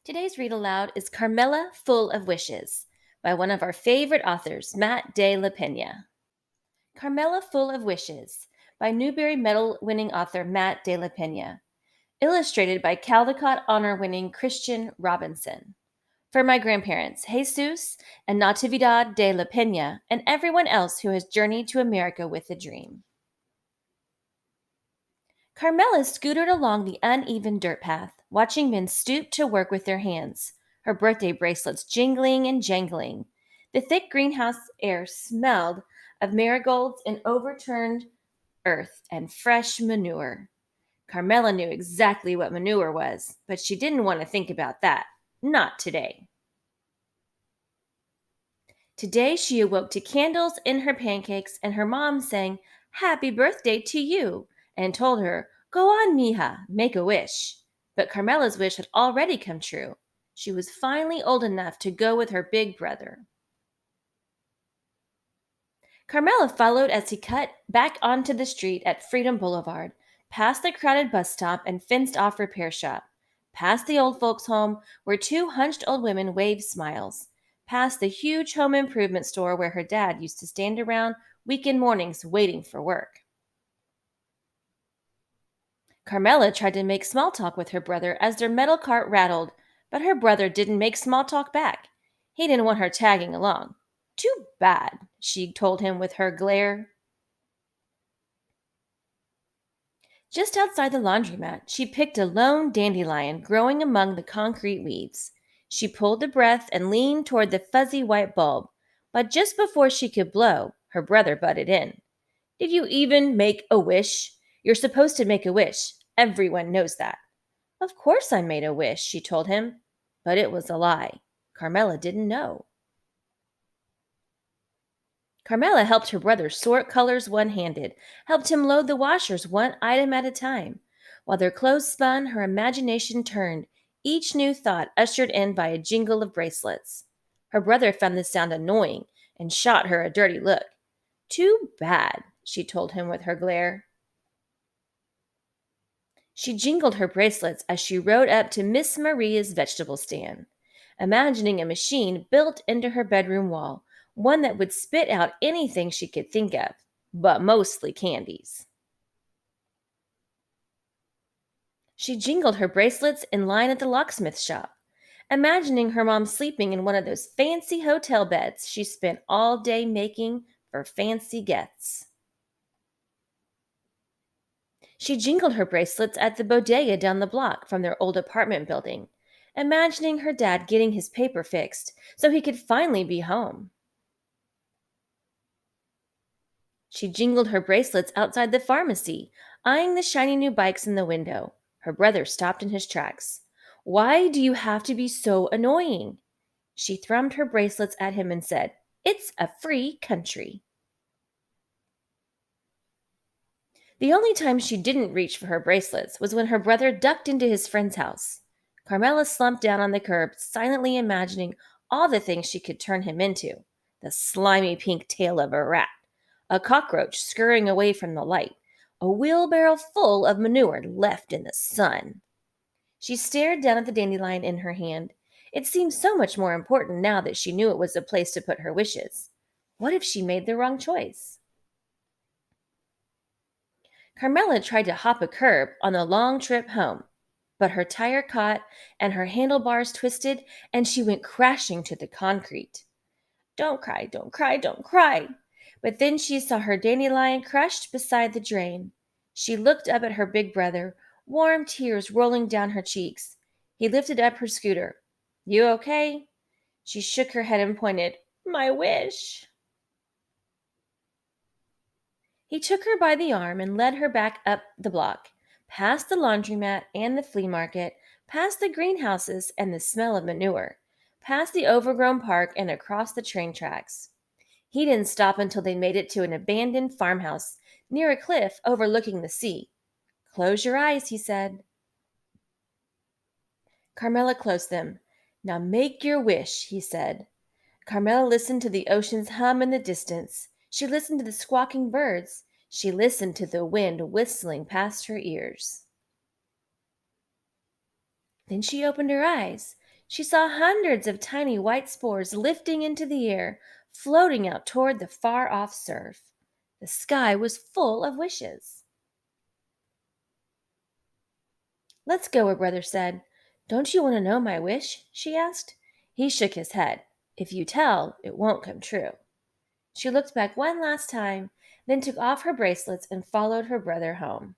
Today's read aloud is Carmela Full of Wishes by one of our favorite authors, Matt de la Pena. Carmela Full of Wishes by Newbery Medal winning author Matt de la Pena. Illustrated by Caldecott honor winning Christian Robinson. For my grandparents, Jesus and Natividad de la Pena, and everyone else who has journeyed to America with a dream. Carmela scootered along the uneven dirt path, watching men stoop to work with their hands, her birthday bracelets jingling and jangling. The thick greenhouse air smelled of marigolds and overturned earth and fresh manure. Carmela knew exactly what manure was, but she didn't want to think about that. Not today. Today she awoke to candles in her pancakes and her mom saying, "Happy birthday to you," and told her, "Go on, mija, make a wish." But Carmela's wish had already come true. She was finally old enough to go with her big brother. Carmela followed as he cut back onto the street at Freedom Boulevard, past the crowded bus stop and fenced off repair shop, past the old folks' home where two hunched old women waved smiles, past the huge home improvement store where her dad used to stand around weekend mornings waiting for work. Carmela tried to make small talk with her brother as their metal cart rattled, but her brother didn't make small talk back. He didn't want her tagging along. Too bad, she told him with her glare. Just outside the laundromat, she picked a lone dandelion growing among the concrete weeds. She pulled a breath and leaned toward the fuzzy white bulb, but just before she could blow, her brother butted in. "Did you even make a wish? You're supposed to make a wish. Everyone knows that." "Of course I made a wish," she told him. But it was a lie. Carmela didn't know. Carmela helped her brother sort colors one handed, helped him load the washers one item at a time. While their clothes spun, her imagination turned, each new thought ushered in by a jingle of bracelets. Her brother found the sound annoying and shot her a dirty look. "Too bad," she told him with her glare. She jingled her bracelets as she rode up to Miss Maria's vegetable stand, imagining a machine built into her bedroom wall, one that would spit out anything she could think of, but mostly candies. She jingled her bracelets in line at the locksmith shop, imagining her mom sleeping in one of those fancy hotel beds she spent all day making for fancy guests. She jingled her bracelets at the bodega down the block from their old apartment building, imagining her dad getting his paper fixed so he could finally be home. She jingled her bracelets outside the pharmacy, eyeing the shiny new bikes in the window. Her brother stopped in his tracks. "Why do you have to be so annoying?" She thrummed her bracelets at him and said, "It's a free country." The only time she didn't reach for her bracelets was when her brother ducked into his friend's house. Carmela slumped down on the curb, silently imagining all the things she could turn him into: the slimy pink tail of a rat, a cockroach scurrying away from the light, a wheelbarrow full of manure left in the sun. She stared down at the dandelion in her hand. It seemed so much more important now that she knew it was a place to put her wishes. What if she made the wrong choice? Carmela tried to hop a curb on the long trip home, but her tire caught and her handlebars twisted, and she went crashing to the concrete. "Don't cry, don't cry, don't cry." But then she saw her dandelion crushed beside the drain. She looked up at her big brother, warm tears rolling down her cheeks. He lifted up her scooter. "You okay?" She shook her head and pointed. "My wish." He took her by the arm and led her back up the block, past the laundromat and the flea market, past the greenhouses and the smell of manure, past the overgrown park and across the train tracks. He didn't stop until they made it to an abandoned farmhouse near a cliff overlooking the sea. "Close your eyes," he said. Carmela closed them. "Now make your wish," he said. Carmela listened to the ocean's hum in the distance. She listened to the squawking birds. She listened to the wind whistling past her ears. Then she opened her eyes. She saw hundreds of tiny white spores lifting into the air, floating out toward the far off surf. The sky was full of wishes. Let's go, her brother said. Don't you want to know my wish? She asked. He shook his head. If you tell, it won't come true. She looked back one last time, then took off her bracelets and followed her brother home.